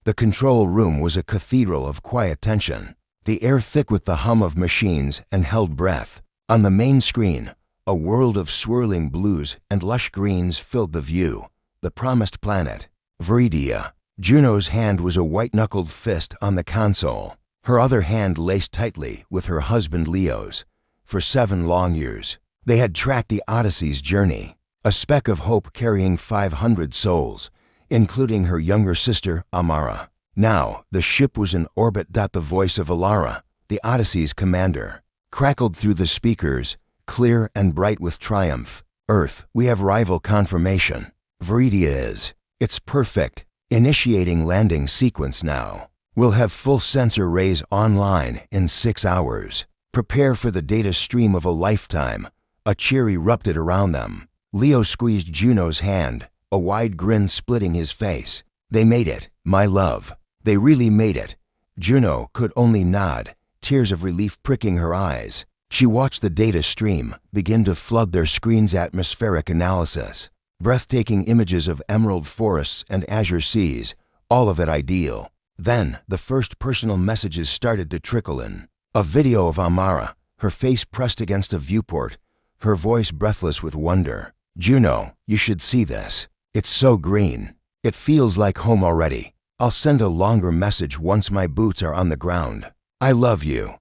The control room was a cathedral of quiet tension, the air thick with the hum of machines and held breath. On the main screen, a world of swirling blues and lush greens filled the view. The promised planet, Viridia. Juno's hand was a white-knuckled fist on the console, her other hand laced tightly with her husband Leo's. For 7 long years, they had tracked the Odyssey's journey, a speck of hope carrying 500 souls, including her younger sister, Amara. Now, the ship was in orbit. The voice of Alara, the Odyssey's commander, crackled through the speakers, clear and bright with triumph. Earth, we have rival confirmation. Viridia is. It's perfect. Initiating landing sequence now. We'll have full sensor rays online in 6 hours. Prepare for the data stream of a lifetime. A cheer erupted around them. Leo squeezed Juno's hand, a wide grin splitting his face. They made it, my love. They really made it. Juno could only nod, tears of relief pricking her eyes. She watched the data stream begin to flood their screen's atmospheric analysis. Breathtaking images of emerald forests and azure seas, all of it ideal. Then, the first personal messages started to trickle in. A video of Amara, her face pressed against a viewport, her voice breathless with wonder. Juno, you should see this. It's so green. It feels like home already. I'll send a longer message once my boots are on the ground. I love you.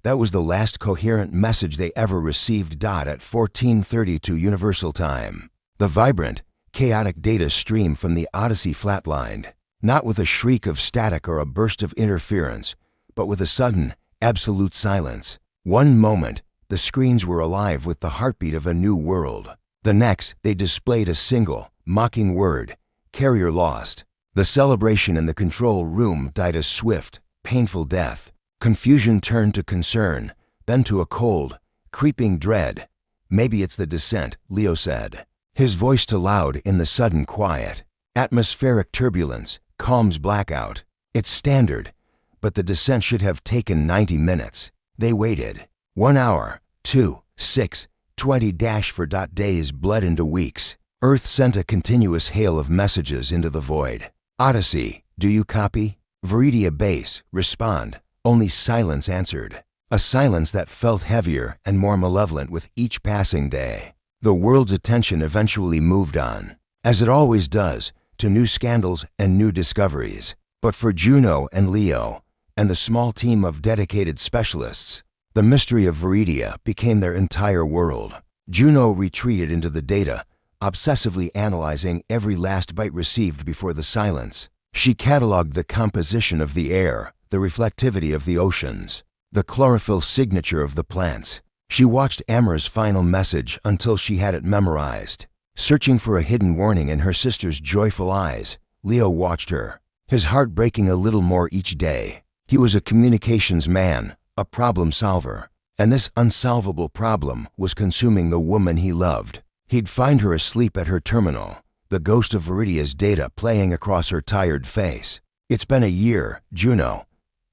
That was the last coherent message they ever received. At 14:32 Universal Time. The vibrant, chaotic data stream from the Odyssey flatlined, not with a shriek of static or a burst of interference, but with a sudden, absolute silence. One moment, the screens were alive with the heartbeat of a new world. The next, they displayed a single, mocking word: carrier lost. The celebration in the control room died a swift, painful death. Confusion turned to concern, then to a cold, creeping dread. Maybe it's the descent, Leo said, his voice too loud in the sudden quiet. Atmospheric turbulence, calms blackout. It's standard, but the descent should have taken 90 minutes. They waited. 1 hour, 2, 6, 20 for days bled into weeks. Earth sent a continuous hail of messages into the void. Odyssey, do you copy? Viridia base, respond. Only silence answered. A silence that felt heavier and more malevolent with each passing day. The world's attention eventually moved on, as it always does, to new scandals and new discoveries. But for Juno and Leo, and the small team of dedicated specialists, the mystery of Viridia became their entire world. Juno retreated into the data, obsessively analyzing every last byte received before the silence. She cataloged the composition of the air, the reflectivity of the oceans, the chlorophyll signature of the plants. She watched Amara's final message until she had it memorized. Searching for a hidden warning in her sister's joyful eyes, Leo watched her, his heart breaking a little more each day. He was a communications man, a problem solver, and this unsolvable problem was consuming the woman he loved. He'd find her asleep at her terminal, the ghost of Viridia's data playing across her tired face. It's been a year, Juno,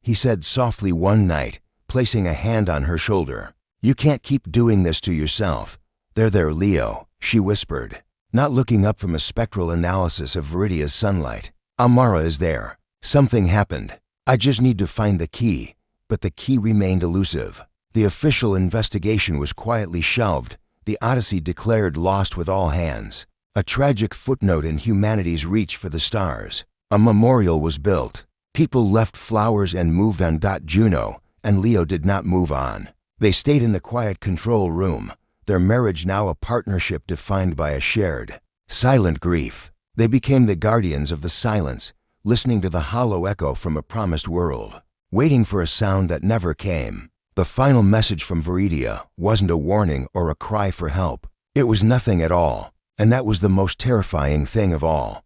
he said softly one night, placing a hand on her shoulder. You can't keep doing this to yourself. There, Leo, she whispered, not looking up from a spectral analysis of Viridia's sunlight. Amara is there. Something happened. I just need to find the key. But the key remained elusive. The official investigation was quietly shelved. The Odyssey declared lost with all hands. A tragic footnote in humanity's reach for the stars. A memorial was built. People left flowers and moved on. Juno and Leo did not move on. They stayed in the quiet control room, their marriage now a partnership defined by a shared, silent grief. They became the guardians of the silence, listening to the hollow echo from a promised world, waiting for a sound that never came. The final message from Viridia wasn't a warning or a cry for help. It was nothing at all, and that was the most terrifying thing of all.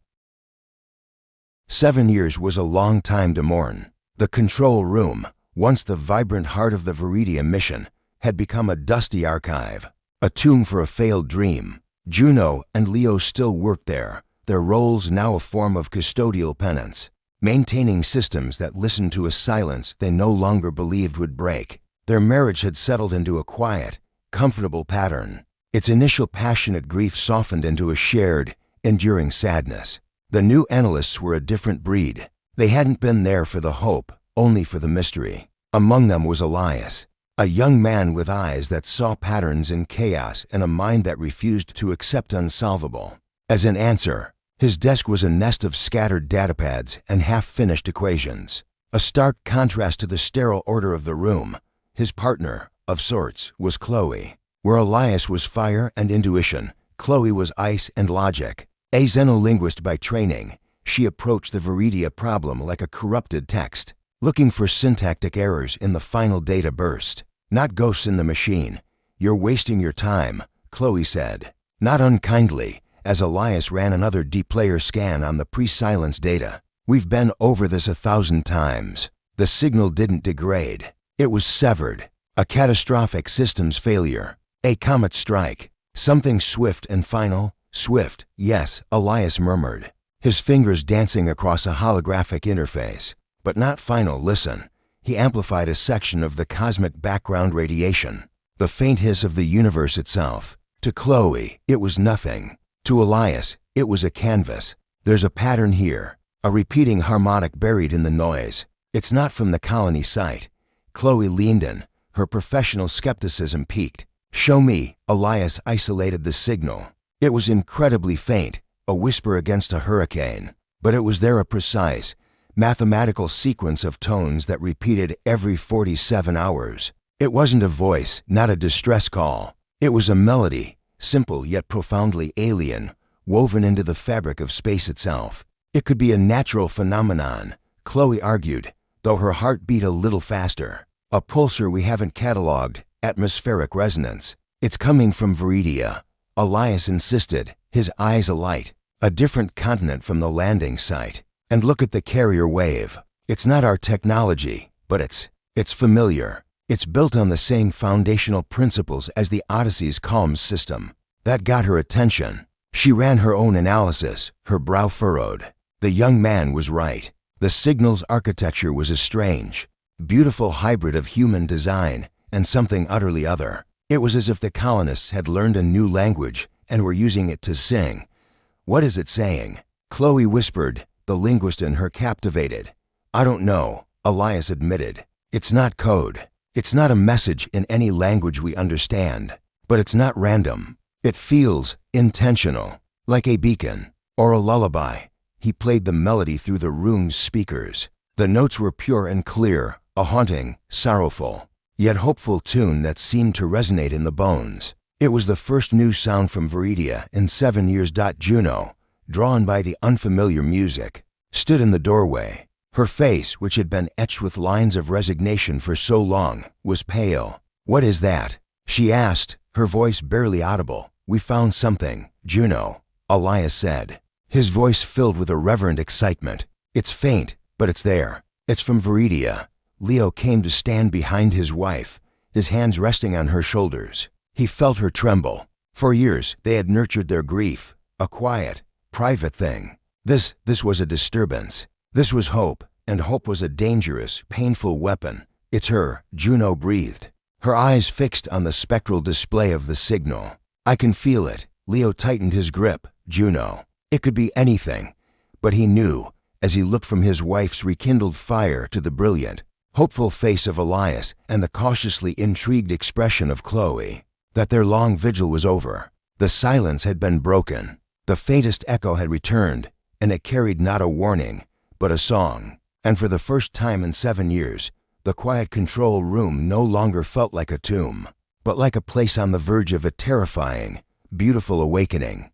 7 years was a long time to mourn. The control room, once the vibrant heart of the Viridia mission, had become a dusty archive, a tomb for a failed dream. Juno and Leo still worked there, their roles now a form of custodial penance, maintaining systems that listened to a silence they no longer believed would break. Their marriage had settled into a quiet, comfortable pattern. Its initial passionate grief softened into a shared, enduring sadness. The new analysts were a different breed. They hadn't been there for the hope, only for the mystery. Among them was Elias, a young man with eyes that saw patterns in chaos and a mind that refused to accept unsolvable. As an answer, his desk was a nest of scattered datapads and half-finished equations. A stark contrast to the sterile order of the room. His partner, of sorts, was Chloe. Where Elias was fire and intuition, Chloe was ice and logic. A xenolinguist by training, she approached the Viridia problem like a corrupted text, looking for syntactic errors in the final data burst. Not ghosts in the machine. You're wasting your time, Chloe said. Not unkindly, as Elias ran another deep-layer scan on the pre-silence data. We've been over this 1,000 times. The signal didn't degrade. It was severed. A catastrophic systems failure. A comet strike. Something swift and final. Swift, yes, Elias murmured, his fingers dancing across a holographic interface. But not final. Listen. He amplified a section of the cosmic background radiation. The faint hiss of the universe itself. To Chloe, it was nothing. To Elias, it was a canvas. There's a pattern here. A repeating harmonic buried in the noise. It's not from the colony site. Chloe leaned in. Her professional skepticism peaked. Show me. Elias isolated the signal. It was incredibly faint, a whisper against a hurricane. But it was there, a precise, mathematical sequence of tones that repeated every 47 hours. It wasn't a voice, not a distress call. It was a melody, simple yet profoundly alien, woven into the fabric of space itself. It could be a natural phenomenon, Chloe argued, though her heart beat a little faster. A pulsar we haven't catalogued, atmospheric resonance. It's coming from Viridia, Elias insisted, his eyes alight. A different continent from the landing site. And look at the carrier wave. It's not our technology, but it's familiar. It's built on the same foundational principles as the Odyssey's comms system. That got her attention. She ran her own analysis, her brow furrowed. The young man was right. The signal's architecture was a strange, beautiful hybrid of human design and something utterly other. It was as if the colonists had learned a new language and were using it to sing. What is it saying? Chloe whispered, the linguist in her captivated. I don't know, Elias admitted. It's not code. It's not a message in any language we understand. But it's not random. It feels intentional, like a beacon or a lullaby. He played the melody through the room's speakers. The notes were pure and clear, a haunting, sorrowful, yet hopeful tune that seemed to resonate in the bones. It was the first new sound from Viridia in 7 years. Juno, drawn by the unfamiliar music, stood in the doorway. Her face, which had been etched with lines of resignation for so long, was pale. What is that? She asked, her voice barely audible. We found something, Juno, Elias said, his voice filled with a reverent excitement. It's faint, but it's there. It's from Viridia. Leo came to stand behind his wife, his hands resting on her shoulders. He felt her tremble. For years, they had nurtured their grief, a quiet, private thing. This was a disturbance. This was hope, and hope was a dangerous, painful weapon. It's her, Juno breathed, her eyes fixed on the spectral display of the signal. I can feel it. Leo tightened his grip. Juno. It could be anything. But he knew, as he looked from his wife's rekindled fire to the brilliant, hopeful face of Elias and the cautiously intrigued expression of Chloe, that their long vigil was over. The silence had been broken. The faintest echo had returned, and it carried not a warning, but a song. And for the first time in 7 years, the quiet control room no longer felt like a tomb, but like a place on the verge of a terrifying, beautiful awakening.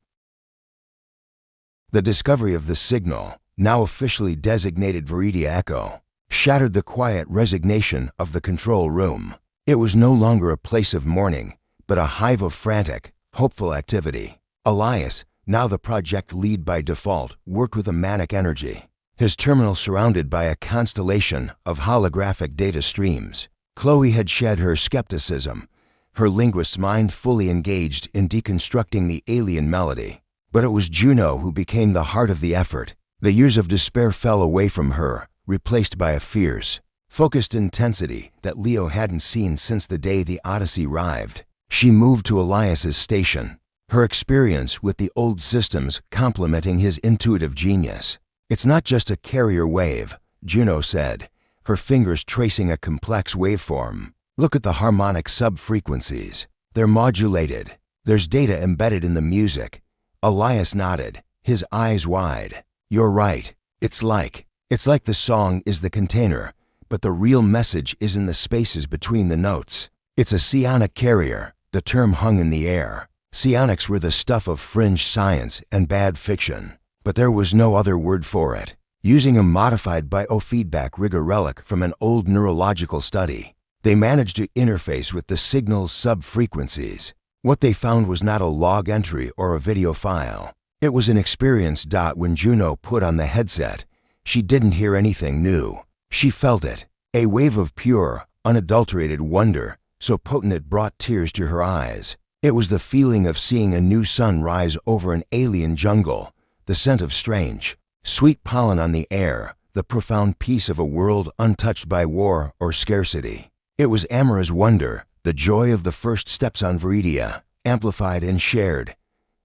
The discovery of the signal, now officially designated Viridia Echo, shattered the quiet resignation of the control room. It was no longer a place of mourning, but a hive of frantic, hopeful activity. Elias, now the project lead by default, worked with a manic energy, his terminal surrounded by a constellation of holographic data streams. Chloe had shed her skepticism, her linguist's mind fully engaged in deconstructing the alien melody. But it was Juno who became the heart of the effort. The years of despair fell away from her, replaced by a fierce, focused intensity that Leo hadn't seen since the day the Odyssey arrived. She moved to Elias's station, her experience with the old systems complementing his intuitive genius. It's not just a carrier wave, Juno said, her fingers tracing a complex waveform. Look at the harmonic sub-frequencies. They're modulated. There's data embedded in the music. Elias nodded, his eyes wide. You're right. It's like the song is the container, but the real message is in the spaces between the notes. It's a psionic carrier, the term hung in the air. Psionics were the stuff of fringe science and bad fiction, but there was no other word for it. Using a modified biofeedback rigor relic from an old neurological study, they managed to interface with the signal's sub-frequencies. What they found was not a log entry or a video file. It was an experience. When Juno put on the headset, she didn't hear anything new. She felt it, a wave of pure, unadulterated wonder, so potent it brought tears to her eyes. It was the feeling of seeing a new sun rise over an alien jungle, the scent of strange, sweet pollen on the air, the profound peace of a world untouched by war or scarcity. It was Amara's wonder, the joy of the first steps on Viridia, amplified and shared.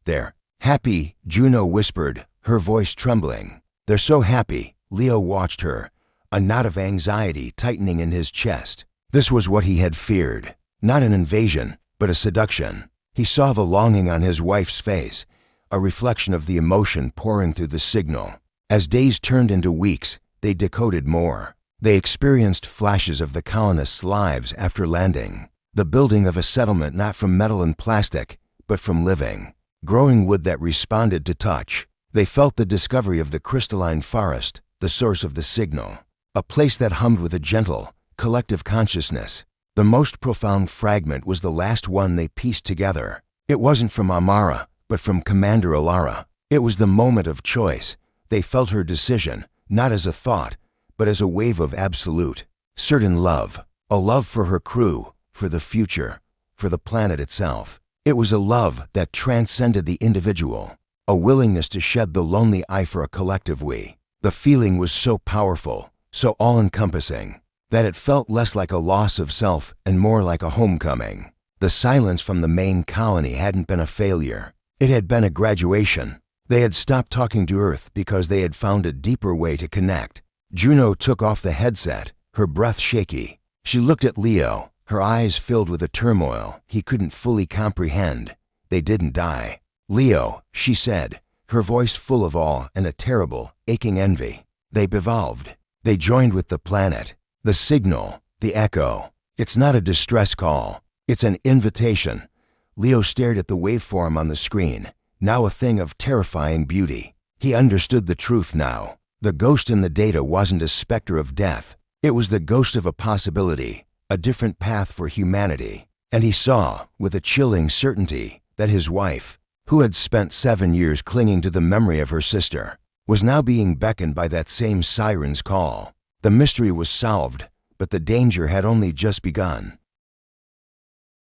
They're happy, Juno whispered, her voice trembling. They're so happy. Leo watched her, a knot of anxiety tightening in his chest. This was what he had feared, not an invasion, but a seduction. He saw the longing on his wife's face, a reflection of the emotion pouring through the signal. As days turned into weeks, they decoded more. They experienced flashes of the colonists' lives after landing, the building of a settlement not from metal and plastic, but from living, growing wood that responded to touch. They felt the discovery of the crystalline forest, the source of the signal, a place that hummed with a gentle, collective consciousness. The most profound fragment was the last one they pieced together. It wasn't from Amara, but from Commander Alara. It was the moment of choice. They felt her decision, not as a thought, but as a wave of absolute, certain love. A love for her crew, for the future, for the planet itself. It was a love that transcended the individual, a willingness to shed the lonely I for a collective we. The feeling was so powerful, so all-encompassing, that it felt less like a loss of self and more like a homecoming. The silence from the main colony hadn't been a failure. It had been a graduation. They had stopped talking to Earth because they had found a deeper way to connect. Juno took off the headset, her breath shaky. She looked at Leo, her eyes filled with a turmoil he couldn't fully comprehend. They didn't die. Leo, she said, her voice full of awe and a terrible, aching envy. They evolved. They joined with the planet. The signal, the echo. It's not a distress call. It's an invitation. Leo stared at the waveform on the screen, now a thing of terrifying beauty. He understood the truth now. The ghost in the data wasn't a specter of death. It was the ghost of a possibility, a different path for humanity. And he saw, with a chilling certainty, that his wife, who had spent 7 years clinging to the memory of her sister, was now being beckoned by that same siren's call. The mystery was solved, but the danger had only just begun.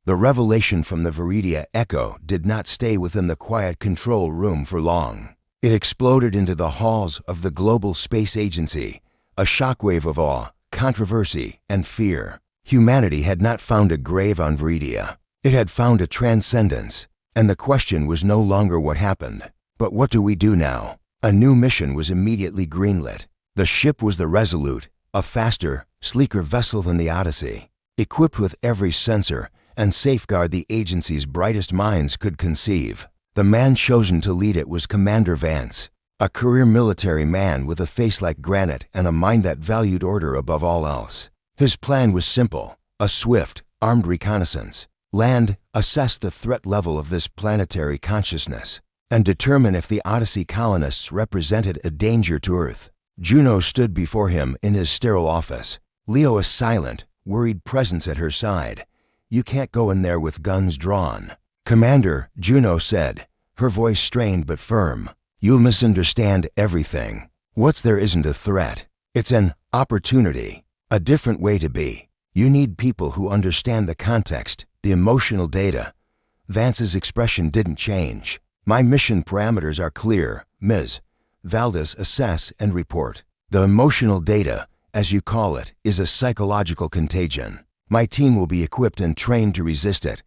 The revelation from the Viridia Echo did not stay within the quiet control room for long. It exploded into the halls of the Global Space Agency, a shockwave of awe, controversy, and fear. Humanity had not found a grave on Viridia. It had found a transcendence, and the question was no longer what happened, but what do we do now? A new mission was immediately greenlit. The ship was the Resolute, a faster, sleeker vessel than the Odyssey, equipped with every sensor and safeguard the agency's brightest minds could conceive. The man chosen to lead it was Commander Vance, a career military man with a face like granite and a mind that valued order above all else. His plan was simple: a swift, armed reconnaissance, land, assess the threat level of this planetary consciousness, and determine if the Odyssey colonists represented a danger to Earth. Juno stood before him in his sterile office, Leo a silent, worried presence at her side. You can't go in there with guns drawn. Commander, Juno said, her voice strained but firm. You'll misunderstand everything. What's there isn't a threat. It's an opportunity, a different way to be. You need people who understand the context, the emotional data. Vance's expression didn't change. My mission parameters are clear, Ms. Valdez. Assess and report. The emotional data, as you call it, is a psychological contagion. My team will be equipped and trained to resist it.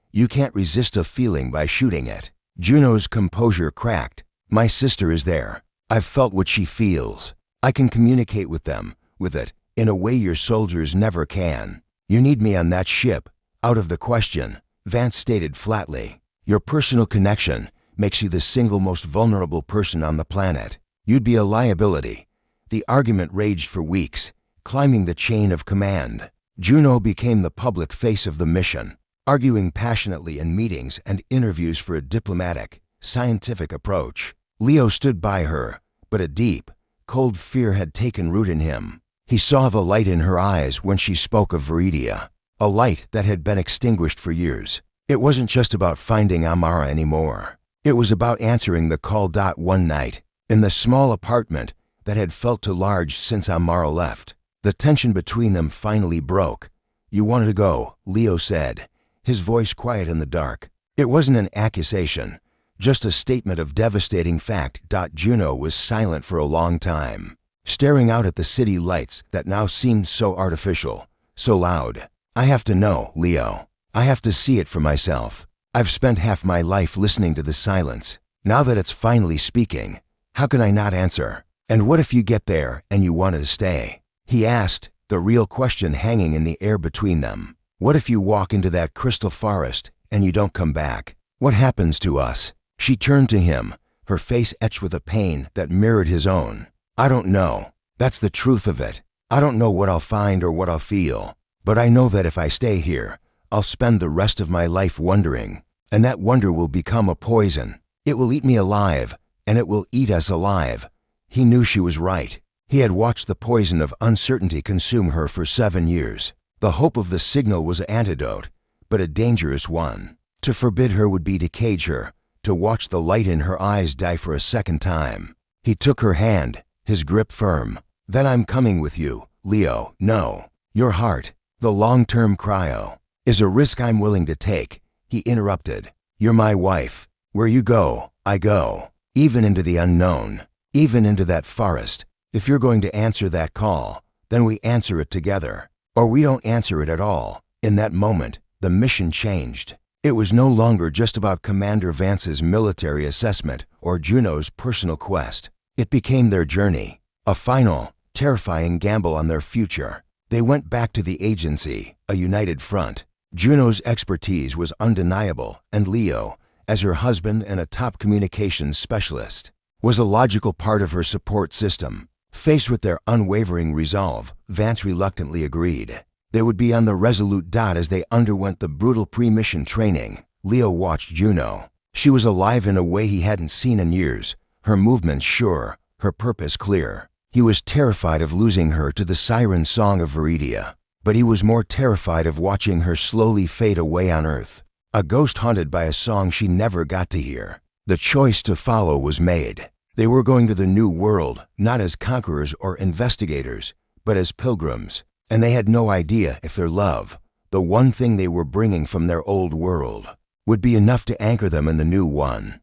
You can't resist a feeling by shooting it. Juno's composure cracked. My sister is there. I've felt what she feels. I can communicate with them, with it, in a way your soldiers never can. You need me on that ship. Out of the question, Vance stated flatly. Your personal connection makes you the single most vulnerable person on the planet. You'd be a liability. The argument raged for weeks, climbing the chain of command. Juno became the public face of the mission, arguing passionately in meetings and interviews for a diplomatic, scientific approach. Leo stood by her, but a deep, cold fear had taken root in him. He saw the light in her eyes when she spoke of Viridia, a light that had been extinguished for years. It wasn't just about finding Amara anymore. It was about answering the call. One night, in the small apartment that had felt too large since Amara left, the tension between them finally broke. You wanted to go, Leo said, his voice quiet in the dark. It wasn't an accusation, just a statement of devastating fact. Juno was silent for a long time, staring out at the city lights that now seemed so artificial, so loud. I have to know, Leo. I have to see it for myself. I've spent half my life listening to the silence. Now that it's finally speaking, how can I not answer? And what if you get there and you wanted to stay? He asked, the real question hanging in the air between them. What if you walk into that crystal forest and you don't come back? What happens to us? She turned to him, her face etched with a pain that mirrored his own. I don't know. That's the truth of it. I don't know what I'll find or what I'll feel. But I know that if I stay here, I'll spend the rest of my life wondering, and that wonder will become a poison. It will eat me alive, and it will eat us alive. He knew she was right. He had watched the poison of uncertainty consume her for 7 years. The hope of the signal was an antidote, but a dangerous one. To forbid her would be to cage her, to watch the light in her eyes die for a second time. He took her hand, his grip firm. Then I'm coming with you, Leo. No. Your heart, the long-term cryo, is a risk I'm willing to take. He interrupted. You're my wife. Where you go, I go. Even into the unknown. Even into that forest. If you're going to answer that call, then we answer it together. Or we don't answer it at all. In that moment, the mission changed. It was no longer just about Commander Vance's military assessment or Juno's personal quest. It became their journey, a final, terrifying gamble on their future. They went back to the agency, a united front. Juno's expertise was undeniable, and Leo, as her husband and a top communications specialist, was a logical part of her support system. Faced with their unwavering resolve, Vance reluctantly agreed. They would be on the Resolute. As they underwent the brutal pre-mission training, Leo watched Juno. She was alive in a way he hadn't seen in years, her movements sure, her purpose clear. He was terrified of losing her to the siren song of Viridia, but he was more terrified of watching her slowly fade away on Earth, a ghost haunted by a song she never got to hear. The choice to follow was made. They were going to the new world, not as conquerors or investigators, but as pilgrims, and they had no idea if their love, the one thing they were bringing from their old world, would be enough to anchor them in the new one.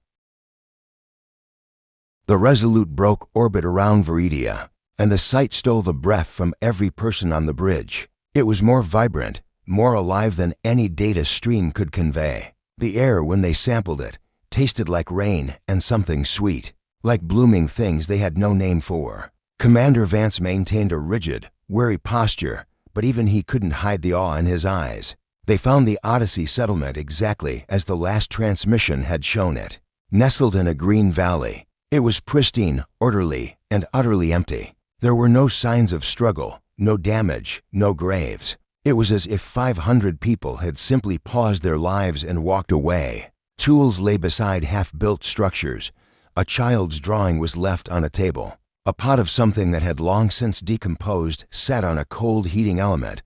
The Resolute broke orbit around Viridia, and the sight stole the breath from every person on the bridge. It was more vibrant, more alive than any data stream could convey. The air, when they sampled it, tasted like rain and something sweet, like blooming things they had no name for. Commander Vance maintained a rigid, wary posture, but even he couldn't hide the awe in his eyes. They found the Odyssey settlement exactly as the last transmission had shown it. Nestled in a green valley, it was pristine, orderly, and utterly empty. There were no signs of struggle, no damage, no graves. It was as if 500 people had simply paused their lives and walked away. Tools lay beside half-built structures. A child's drawing was left on a table. A pot of something that had long since decomposed sat on a cold heating element.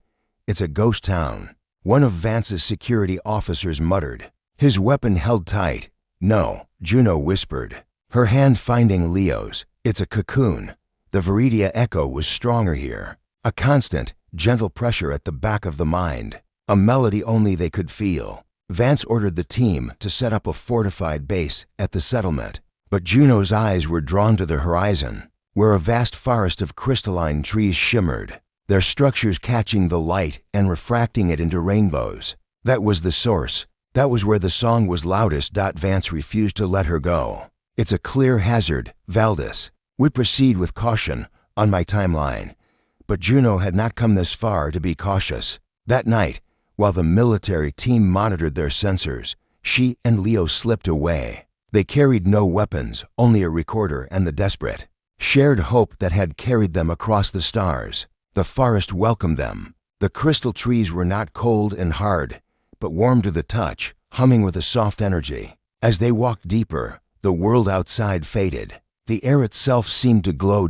It's a ghost town. One of Vance's security officers muttered. His weapon held tight. No, Juno whispered, her hand finding Leo's. It's a cocoon. The Viridia echo was stronger here. A constant, gentle pressure at the back of the mind. A melody only they could feel. Vance ordered the team to set up a fortified base at the settlement. But Juno's eyes were drawn to the horizon, where a vast forest of crystalline trees shimmered, their structures catching the light and refracting it into rainbows. That was the source. That was where the song was loudest. Vance refused to let her go. It's a clear hazard, Valdis. We proceed with caution on my timeline. But Juno had not come this far to be cautious. That night, while the military team monitored their sensors, she and Leo slipped away. They carried no weapons, only a recorder and the desperate, shared hope that had carried them across the stars. The forest welcomed them. The crystal trees were not cold and hard, but warm to the touch, humming with a soft energy. As they walked deeper, the world outside faded. The air itself seemed to glow.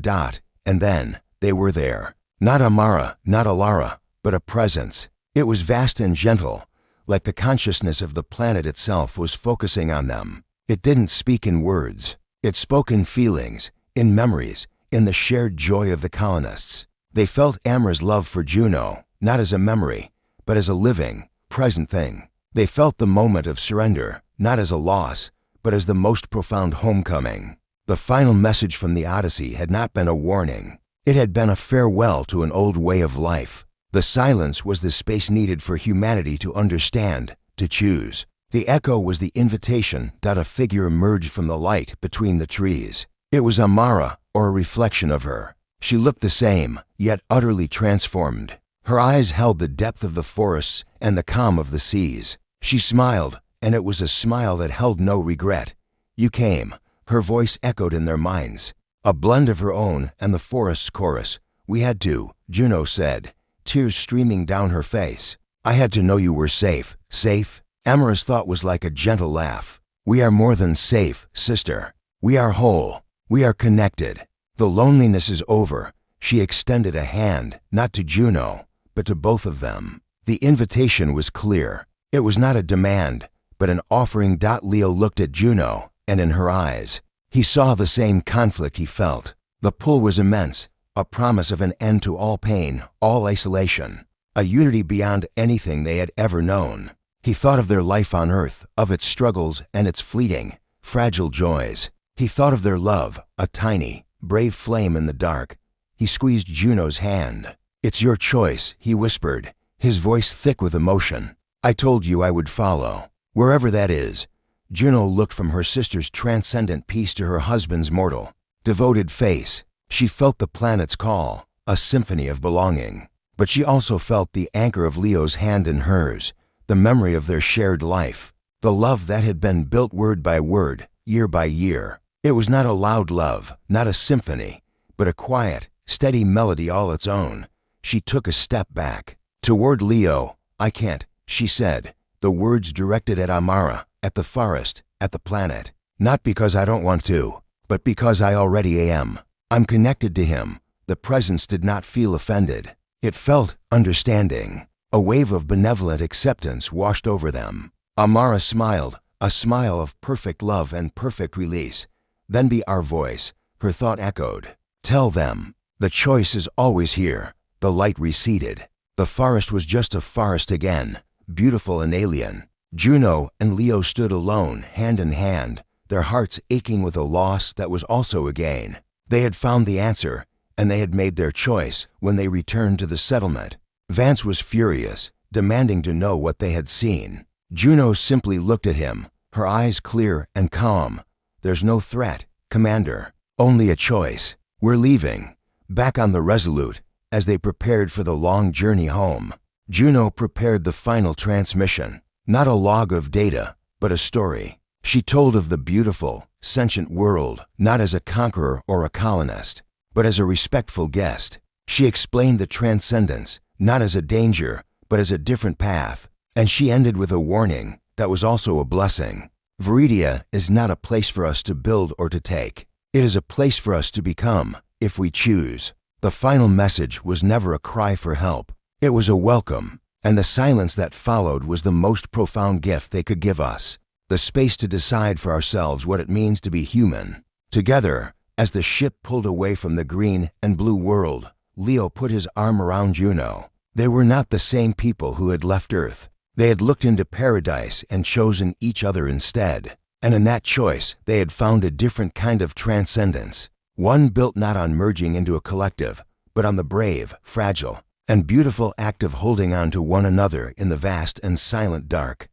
And then, they were there. Not Amara, not Alara, but a presence. It was vast and gentle, like the consciousness of the planet itself was focusing on them. It didn't speak in words. It spoke in feelings, in memories, in the shared joy of the colonists. They felt Amara's love for Juno, not as a memory, but as a living, present thing. They felt the moment of surrender, not as a loss, but as the most profound homecoming. The final message from the Odyssey had not been a warning. It had been a farewell to an old way of life. The silence was the space needed for humanity to understand, to choose. The echo was the invitation that a figure emerged from the light between the trees. It was Amara, or a reflection of her. She looked the same, yet utterly transformed. Her eyes held the depth of the forests and the calm of the seas. She smiled, and it was a smile that held no regret. You came. Her voice echoed in their minds, a blend of her own and the forest's chorus. We had to, Juno said, tears streaming down her face. I had to know you were safe. Safe? Amara's thought was like a gentle laugh. We are more than safe, sister. We are whole. We are connected. The loneliness is over. She extended a hand, not to Juno, but to both of them. The invitation was clear. It was not a demand, but an offering. Leo looked at Juno, and in her eyes, he saw the same conflict he felt. The pull was immense, a promise of an end to all pain, all isolation, a unity beyond anything they had ever known. He thought of their life on Earth, of its struggles and its fleeting, fragile joys. He thought of their love, a tiny, brave flame in the dark. He squeezed Juno's hand. It's your choice, he whispered, his voice thick with emotion. I told you I would follow, wherever that is. Juno looked from her sister's transcendent peace to her husband's mortal, devoted face. She felt the planet's call, a symphony of belonging. But she also felt the anchor of Leo's hand in hers, the memory of their shared life, the love that had been built word by word, year by year. It was not a loud love, not a symphony, but a quiet, steady melody all its own. She took a step back. Toward Leo. I can't, she said, the words directed at Amara, at the forest, at the planet. Not because I don't want to, but because I already am. I'm connected to him. The presence did not feel offended. It felt understanding. A wave of benevolent acceptance washed over them. Amara smiled, a smile of perfect love and perfect release. Then be our voice, her thought echoed. Tell them, the choice is always here. The light receded. The forest was just a forest again, beautiful and alien. Juno and Leo stood alone, hand in hand, their hearts aching with a loss that was also a gain. They had found the answer, and they had made their choice when they returned to the settlement. Vance was furious, demanding to know what they had seen. Juno simply looked at him, her eyes clear and calm. There's no threat, Commander, only a choice. We're leaving. Back on the Resolute, as they prepared for the long journey home, Juno prepared the final transmission. Not a log of data, but a story. She told of the beautiful, sentient world, not as a conqueror or a colonist, but as a respectful guest. She explained the transcendence, not as a danger, but as a different path. And she ended with a warning that was also a blessing. Viridia is not a place for us to build or to take. It is a place for us to become, if we choose. The final message was never a cry for help. It was a welcome. And the silence that followed was the most profound gift they could give us. The space to decide for ourselves what it means to be human. Together, as the ship pulled away from the green and blue world, Leo put his arm around Juno. They were not the same people who had left Earth. They had looked into paradise and chosen each other instead. And in that choice, they had found a different kind of transcendence. One built not on merging into a collective, but on the brave, fragile, and beautiful act of holding on to one another in the vast and silent dark.